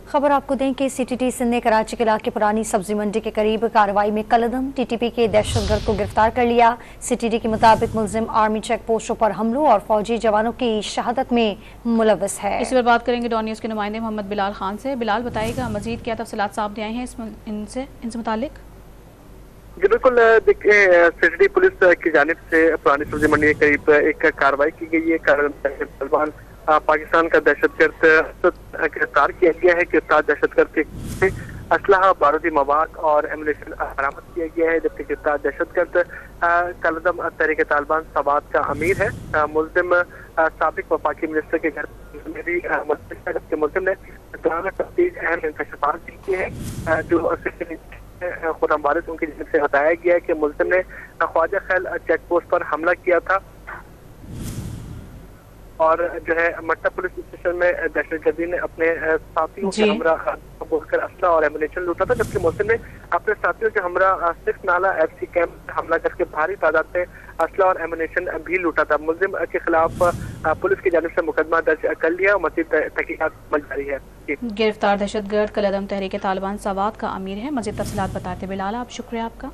खबर आपको दें कि सीटीटी सिंध ने कराची के इलाके पुरानी सब्जी मंडी के करीब कार्रवाई में कलअदम टीटीपी के दहशतगर्द को गिरफ्तार कर लिया। सीटीटी के मुताबिक मुलजिम आर्मी चेक पोस्टों पर हमलों और फौजी जवानों की शहादत में मुलव्वस है। इसी पर बात करेंगे डॉन न्यूज़ के नुमाइंदे मोहम्मद बिलाल खान से। बिलाल, बताइएगा मजीद क्या तफसीलात सामने आई हैं इनसे मुतालिक? जी बिल्कुल, देखिए सीटीटी पुलिस की जानिब से पुरानी सब्जी मंडी के करीब एक कार्रवाई की गई है। पाकिस्तान का दहशतगर्द गिरफ्तार किया गया है। गिरफ्तार दहशतगर्द के असलहा, बारूदी मवाद और एमुनेशन बरामद किया गया है, जबकि गिरफ्तार दहशतगर्द कलअदम तहरीक तालिबान सवात का अमीर है। मुलजिम साबिक वफाकी मिनिस्टर के घर में भी जबकि मुलजिम ने तफ्तीश अहम इंकशाफात किए हैं। जो खुर्रम वारिस उनकी जानब से बताया गया है कि मुलजिम ने ख्वाजा खैल चेक पोस्ट पर हमला किया था और जो है मट्टा पुलिस स्टेशन में दहशतगर्दी ने अपने साथियों के हमरा बोलकर असला और एमुनेशन लूटा था, जबकि मुलजिम ने अपने साथियों के हमरा सिक्स नाला FC कैंप में हमला करके भारी तादाद में असला और एमुनेशन भी लूटा था। मुलजिम के खिलाफ पुलिस की जानिब से मुकदमा दर्ज कर लिया और मज़ीद तहकीकात जारी है। गिरफ्तार दहशतगर्द कलअदम तहरीक तालिबान सवात का अमीर है। मज़ीद तफसीलात बताते बिलाल, आप शुक्रिया आपका।